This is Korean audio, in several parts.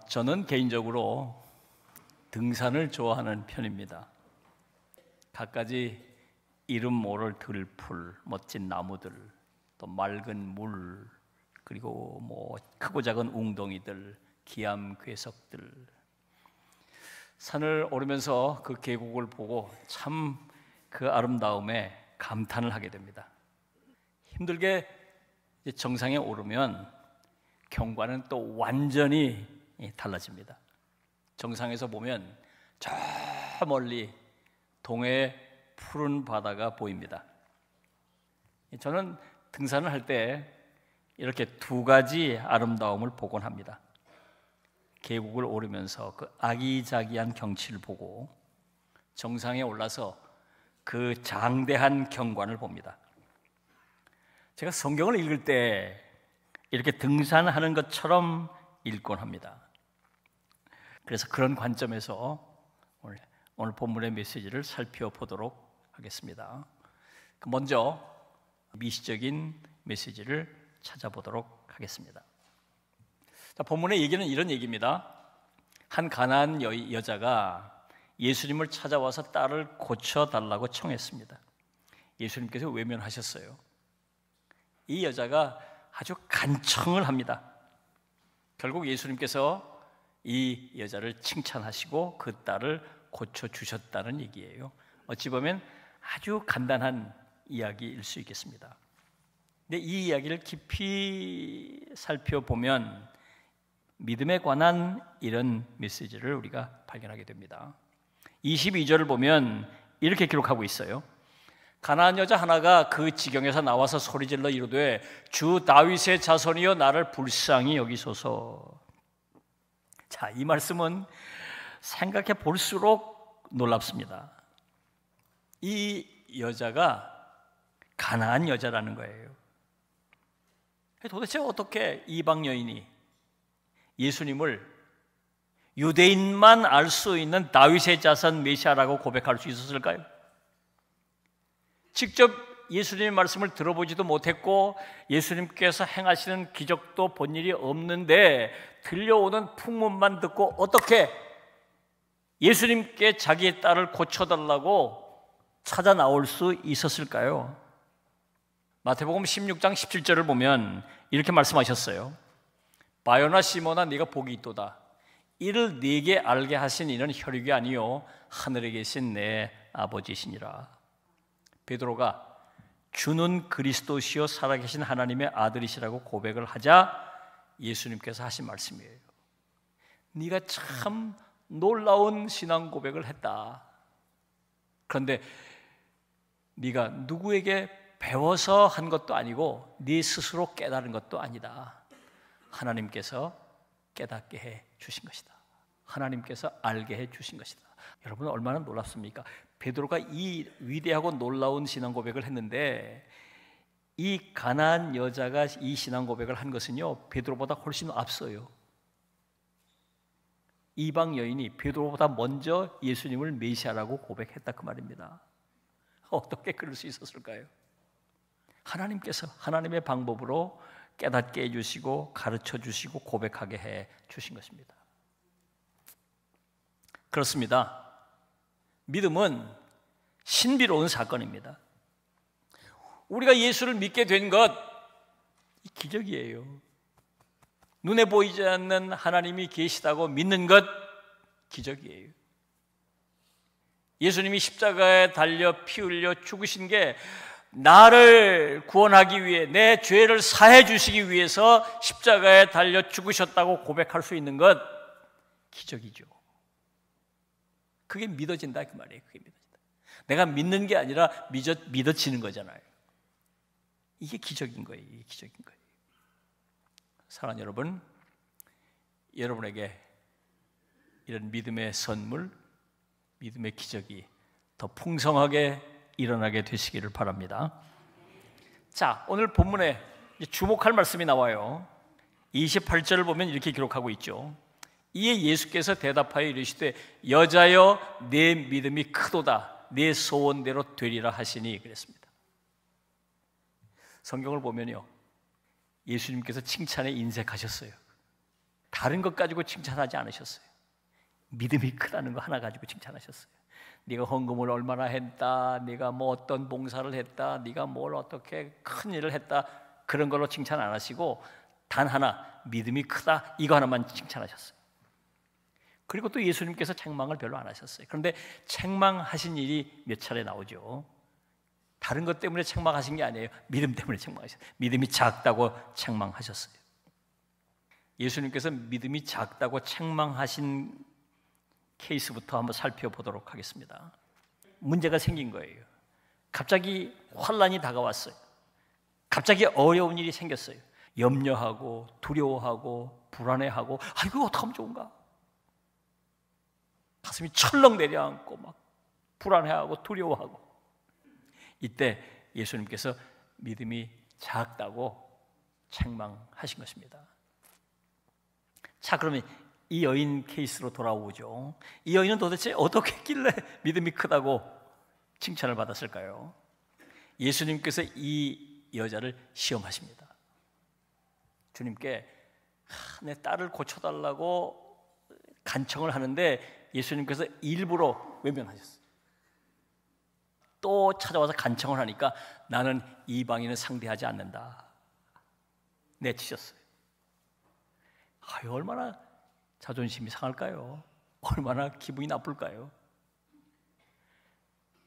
저는 개인적으로 등산을 좋아하는 편입니다. 갖가지 이름 모를 들풀, 멋진 나무들, 또 맑은 물, 그리고 크고 작은 웅덩이들, 기암 괴석들, 산을 오르면서 그 계곡을 보고 참 그 아름다움에 감탄을 하게 됩니다. 힘들게 정상에 오르면 경관은 또 완전히 달라집니다. 정상에서 보면 저 멀리 동해의 푸른 바다가 보입니다. 저는 등산을 할 때 이렇게 두 가지 아름다움을 보곤 합니다. 계곡을 오르면서 그 아기자기한 경치를 보고 정상에 올라서 그 장대한 경관을 봅니다. 제가 성경을 읽을 때 이렇게 등산하는 것처럼 읽곤 합니다. 그래서 그런 관점에서 오늘 본문의 메시지를 살펴보도록 하겠습니다. 먼저 미시적인 메시지를 찾아보도록 하겠습니다. 자, 본문의 얘기는 이런 얘기입니다. 한 가나안 여자가 예수님을 찾아와서 딸을 고쳐달라고 청했습니다. 예수님께서 외면하셨어요. 이 여자가 아주 간청을 합니다. 결국 예수님께서 이 여자를 칭찬하시고 그 딸을 고쳐주셨다는 얘기예요. 어찌 보면 아주 간단한 이야기일 수 있겠습니다. 근데 이 이야기를 깊이 살펴보면 믿음에 관한 이런 메시지를 우리가 발견하게 됩니다. 22절을 보면 이렇게 기록하고 있어요. 가나안 여자 하나가 그 지경에서 나와서 소리질러 이르되 주 다윗의 자손이여 나를 불쌍히 여기소서. 자, 이 말씀은 생각해 볼수록 놀랍습니다. 이 여자가 가나안 여자라는 거예요. 도대체 어떻게 이방 여인이 예수님을 유대인만 알 수 있는 다윗의 자손 메시아라고 고백할 수 있었을까요? 직접 예수님의 말씀을 들어보지도 못했고 예수님께서 행하시는 기적도 본 일이 없는데 들려오는 풍문만 듣고 어떻게 예수님께 자기의 딸을 고쳐달라고 찾아 나올 수 있었을까요? 마태복음 16장 17절을 보면 이렇게 말씀하셨어요. 바요나 시몬아 네가 복이 있도다. 이를 네게 알게 하신 이는 혈육이 아니요 하늘에 계신 내 아버지시니라. 베드로가 주는 그리스도시요 살아계신 하나님의 아들이시라고 고백을 하자 예수님께서 하신 말씀이에요. 네가 참 놀라운 신앙 고백을 했다. 그런데 네가 누구에게 배워서 한 것도 아니고 네 스스로 깨달은 것도 아니다. 하나님께서 깨닫게 해 주신 것이다. 하나님께서 알게 해 주신 것이다. 여러분 얼마나 놀랍습니까? 베드로가 이 위대하고 놀라운 신앙 고백을 했는데 이 가나안 여자가 이 신앙 고백을 한 것은요 베드로보다 훨씬 앞서요. 이방 여인이 베드로보다 먼저 예수님을 메시아라고 고백했다 그 말입니다. 어떻게 그럴 수 있었을까요? 하나님께서 하나님의 방법으로 깨닫게 해주시고 가르쳐 주시고 고백하게 해 주신 것입니다. 그렇습니다. 믿음은 신비로운 사건입니다. 우리가 예수를 믿게 된 것 기적이에요. 눈에 보이지 않는 하나님이 계시다고 믿는 것 기적이에요. 예수님이 십자가에 달려 피 흘려 죽으신 게 나를 구원하기 위해 내 죄를 사해 주시기 위해서 십자가에 달려 죽으셨다고 고백할 수 있는 것 기적이죠. 그게 믿어진다 그 말이에요. 그게 믿어진다. 내가 믿는 게 아니라 믿어지는 거잖아요. 이게 기적인 거예요. 이게 기적인 거예요. 사랑하는 여러분, 여러분에게 이런 믿음의 선물, 믿음의 기적이 더 풍성하게 일어나게 되시기를 바랍니다. 자, 오늘 본문에 주목할 말씀이 나와요. 28절을 보면 이렇게 기록하고 있죠. 이에 예수께서 대답하여 이르시되 여자여 내 믿음이 크도다 내 소원대로 되리라 하시니 그랬습니다. 성경을 보면요 예수님께서 칭찬에 인색하셨어요. 다른 것 가지고 칭찬하지 않으셨어요. 믿음이 크다는 거 하나 가지고 칭찬하셨어요. 네가 헌금을 얼마나 했다, 네가 뭐 어떤 봉사를 했다, 네가 뭘 어떻게 큰 일을 했다, 그런 걸로 칭찬 안 하시고 단 하나, 믿음이 크다, 이거 하나만 칭찬하셨어요. 그리고 또 예수님께서 책망을 별로 안 하셨어요. 그런데 책망하신 일이 몇 차례 나오죠. 다른 것 때문에 책망하신 게 아니에요. 믿음 때문에 책망하셨어요. 믿음이 작다고 책망하셨어요. 예수님께서 믿음이 작다고 책망하신 케이스부터 한번 살펴보도록 하겠습니다. 문제가 생긴 거예요. 갑자기 환란이 다가왔어요. 갑자기 어려운 일이 생겼어요. 염려하고 두려워하고 불안해하고 이거 어떡하면 좋은가? 가슴이 철렁 내려앉고 막 불안해하고 두려워하고, 이때 예수님께서 믿음이 작다고 책망하신 것입니다. 자, 그러면 이 여인 케이스로 돌아오죠. 이 여인은 도대체 어떻게 했길래 믿음이 크다고 칭찬을 받았을까요? 예수님께서 이 여자를 시험하십니다. 주님께 내 딸을 고쳐달라고 간청을 하는데 예수님께서 일부러 외면하셨어요. 또 찾아와서 간청을 하니까 나는 이방인을 상대하지 않는다, 내치셨어요. 얼마나 자존심이 상할까요? 얼마나 기분이 나쁠까요?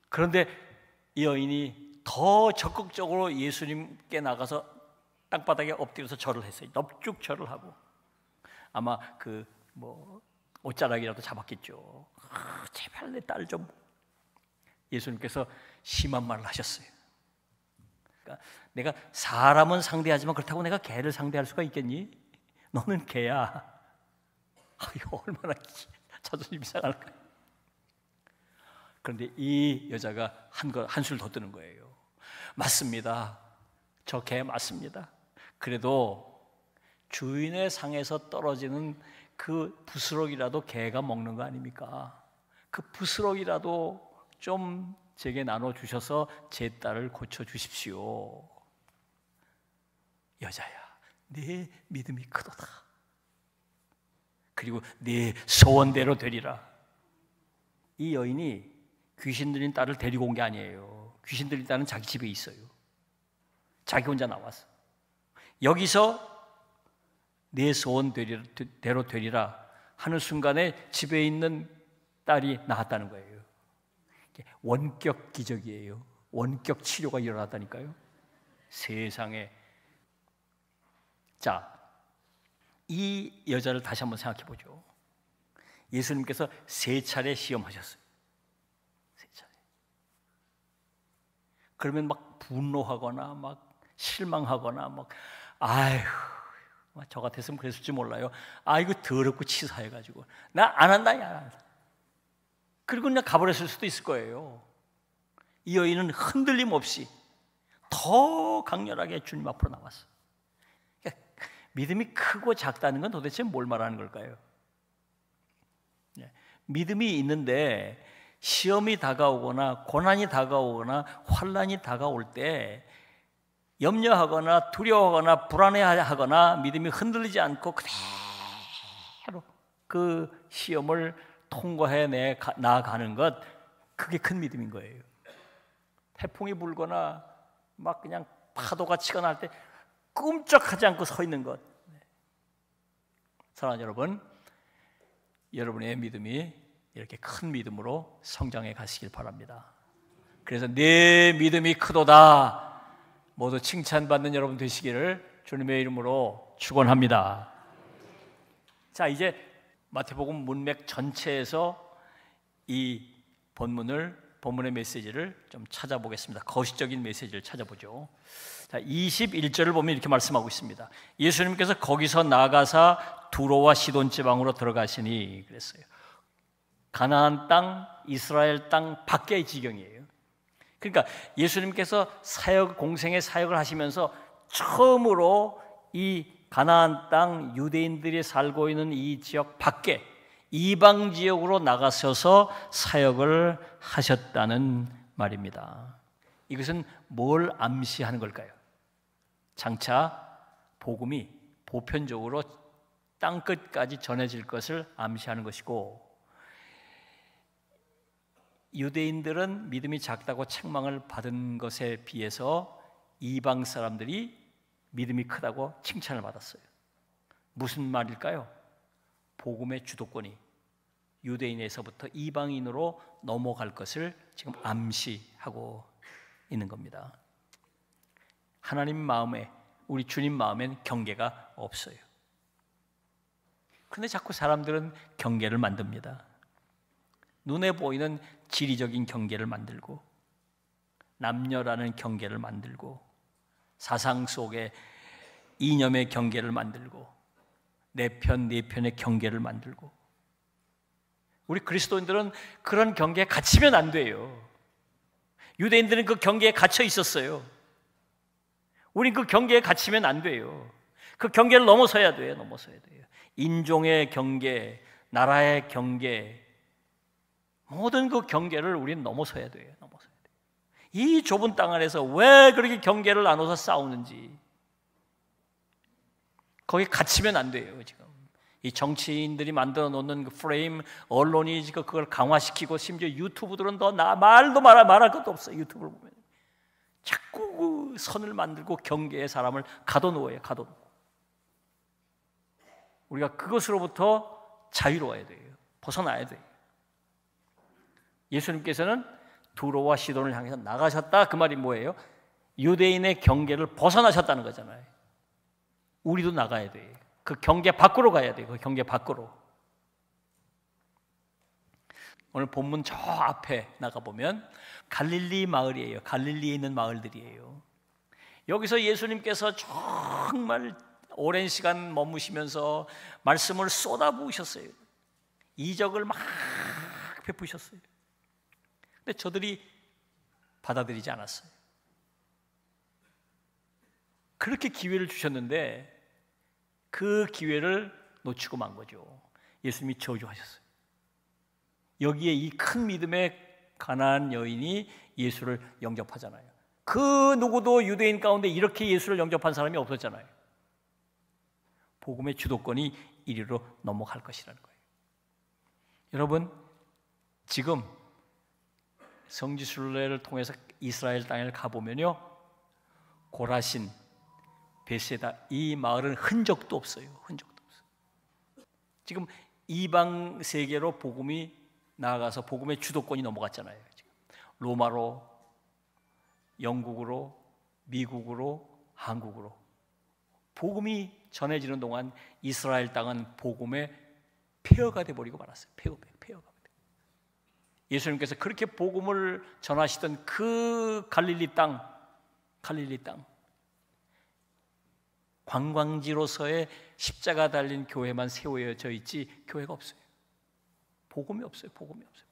그런데 이 여인이 더 적극적으로 예수님께 나가서 땅바닥에 엎드려서 절을 했어요. 넙죽 절을 하고, 아마 옷자락이라도 잡았겠죠. 제발 내 딸 좀. 예수님께서 심한 말을 하셨어요. 그러니까 내가 사람은 상대하지만 그렇다고 내가 개를 상대할 수가 있겠니? 너는 개야. 이거 얼마나 자존심이 상할까요? 그런데 이 여자가 한술 더 뜨는 거예요. 맞습니다. 저 개 맞습니다. 그래도 주인의 상에서 떨어지는 그 부스럭이라도 개가 먹는 거 아닙니까? 그 부스럭이라도 좀 제게 나눠주셔서 제 딸을 고쳐주십시오. 여자야, 네 믿음이 크도다. 그리고 네 소원대로 되리라. 이 여인이 귀신 들린 딸을 데리고 온 게 아니에요. 귀신 들린 딸은 자기 집에 있어요. 자기 혼자 나왔어. 여기서 내 소원대로 되리라 하는 순간에 집에 있는 딸이 나았다는 거예요. 원격 기적이에요. 원격 치료가 일어났다니까요. 세상에. 자, 이 여자를 다시 한번 생각해 보죠. 예수님께서 3차례 시험하셨어요. 3차례. 그러면 막 분노하거나 막 실망하거나 막 저 같았으면 그랬을지 몰라요. 이거 더럽고 치사해가지고 나 안 한다, 야. 그리고 그냥 가버렸을 수도 있을 거예요. 이 여인은 흔들림 없이 더 강렬하게 주님 앞으로 나왔어. 그러니까 믿음이 크고 작다는 건 도대체 뭘 말하는 걸까요? 믿음이 있는데 시험이 다가오거나 고난이 다가오거나 환난이 다가올 때 염려하거나 두려워하거나 불안해하거나 믿음이 흔들리지 않고 그대로 그 시험을 통과해 나아가는 것, 그게 큰 믿음인 거예요. 태풍이 불거나 막 그냥 파도가 치거나 할 때 꼼짝하지 않고 서 있는 것. 사랑하는 여러분, 여러분의 믿음이 이렇게 큰 믿음으로 성장해 가시길 바랍니다. 그래서 내 믿음이 크도다 모두 칭찬받는 여러분 되시기를 주님의 이름으로 축원합니다. 자, 이제 마태복음 문맥 전체에서 이 본문의 메시지를 좀 찾아보겠습니다. 거시적인 메시지를 찾아보죠. 자, 21절을 보면 이렇게 말씀하고 있습니다. 예수님께서 거기서 나가사 두로와 시돈 지방으로 들어가시니 그랬어요. 가나안 땅, 이스라엘 땅 밖의 지경이에요. 그러니까 예수님께서 공생의 사역을 하시면서 처음으로 이 가나안 땅 유대인들이 살고 있는 이 지역 밖에 이방 지역으로 나가셔서 사역을 하셨다는 말입니다. 이것은 뭘 암시하는 걸까요? 장차 복음이 보편적으로 땅끝까지 전해질 것을 암시하는 것이고, 유대인들은 믿음이 작다고 책망을 받은 것에 비해서 이방 사람들이 믿음이 크다고 칭찬을 받았어요. 무슨 말일까요? 복음의 주도권이 유대인에서부터 이방인으로 넘어갈 것을 지금 암시하고 있는 겁니다. 하나님 마음에, 우리 주님 마음엔 경계가 없어요. 그런데 자꾸 사람들은 경계를 만듭니다. 눈에 보이는 지리적인 경계를 만들고, 남녀라는 경계를 만들고, 사상 속에 이념의 경계를 만들고, 내 편, 네 편의 경계를 만들고. 우리 그리스도인들은 그런 경계에 갇히면 안 돼요. 유대인들은 그 경계에 갇혀 있었어요. 우린 그 경계에 갇히면 안 돼요. 그 경계를 넘어서야 돼요. 넘어서야 돼요. 인종의 경계, 나라의 경계, 모든 그 경계를 우리는 넘어서야 돼요. 넘어서야 돼요. 이 좁은 땅 안에서 왜 그렇게 경계를 나눠서 싸우는지, 거기 갇히면 안 돼요. 지금 이 정치인들이 만들어 놓는 그 프레임, 언론이 지금 그걸 강화시키고, 심지어 유튜브들은 더 말도 말할 것도 없어요. 유튜브를 보면 자꾸 그 선을 만들고 경계에 사람을 가둬놓아요. 가둬놓고. 우리가 그것으로부터 자유로워야 돼요. 벗어나야 돼요. 예수님께서는 두로와 시돈을 향해서 나가셨다. 그 말이 뭐예요? 유대인의 경계를 벗어나셨다는 거잖아요. 우리도 나가야 돼요. 그 경계 밖으로 가야 돼요. 그 경계 밖으로. 오늘 본문 저 앞에 나가보면 갈릴리 마을이에요. 갈릴리에 있는 마을들이에요. 여기서 예수님께서 정말 오랜 시간 머무시면서 말씀을 쏟아부으셨어요. 이적을 막 베푸셨어요. 근데 저들이 받아들이지 않았어요. 그렇게 기회를 주셨는데 그 기회를 놓치고 만 거죠. 예수님이 저주하셨어요. 여기에 이 큰 믿음의 가난한 여인이 예수를 영접하잖아요. 그 누구도 유대인 가운데 이렇게 예수를 영접한 사람이 없었잖아요. 복음의 주도권이 이리로 넘어갈 것이라는 거예요. 여러분, 지금 성지순례를 통해서 이스라엘 땅을 가보면요, 고라신, 베세다, 이 마을은 흔적도 없어요. 흔적도 없어요. 지금 이방 세계로 복음이 나아가서 복음의 주도권이 넘어갔잖아요. 지금 로마로, 영국으로, 미국으로, 한국으로 복음이 전해지는 동안 이스라엘 땅은 복음의 폐허가 돼버리고 말았어요. 폐허가. 예수님께서 그렇게 복음을 전하시던 그 갈릴리 땅, 관광지로서의 십자가 달린 교회만 세워져 있지 교회가 없어요. 복음이 없어요.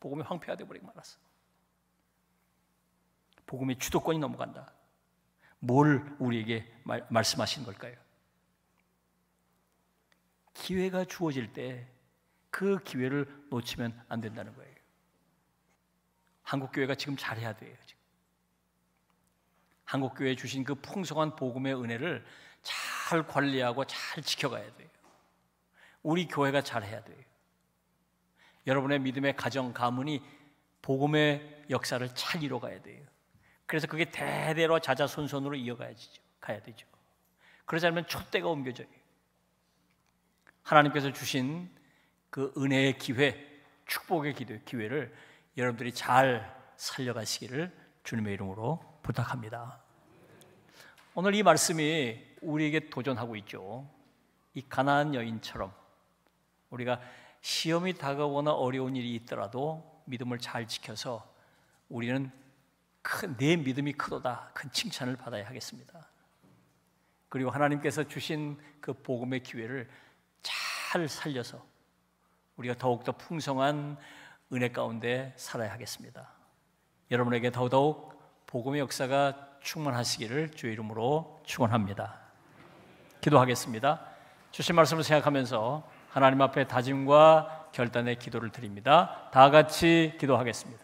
복음이 황폐화돼 버리고 말았어요. 복음의 주도권이 넘어간다. 뭘 우리에게 말씀하시는 걸까요? 기회가 주어질 때 그 기회를 놓치면 안 된다는 거예요. 한국 교회가 지금 잘해야 돼요. 지금. 한국 교회에 주신 그 풍성한 복음의 은혜를 잘 관리하고 잘 지켜가야 돼요. 우리 교회가 잘해야 돼요. 여러분의 믿음의 가정, 가문이 복음의 역사를 잘 이뤄가야 돼요. 그래서 그게 대대로 자자손손으로 가야 되죠. 그러지 않으면 촛대가 옮겨져요. 하나님께서 주신 그 은혜의 기회, 축복의 기회를 여러분들이 잘 살려가시기를 주님의 이름으로 부탁합니다. 오늘 이 말씀이 우리에게 도전하고 있죠. 이 가나안 여인처럼 우리가 시험이 다가오거나 어려운 일이 있더라도 믿음을 잘 지켜서 우리는 내 믿음이 크도다, 큰 칭찬을 받아야 하겠습니다. 그리고 하나님께서 주신 그 복음의 기회를 잘 살려서 우리가 더욱더 풍성한 은혜 가운데 살아야 하겠습니다. 여러분에게 더더욱 복음의 역사가 충만하시기를 주의 이름으로 축원합니다. 기도하겠습니다. 주신 말씀을 생각하면서 하나님 앞에 다짐과 결단의 기도를 드립니다. 다 같이 기도하겠습니다.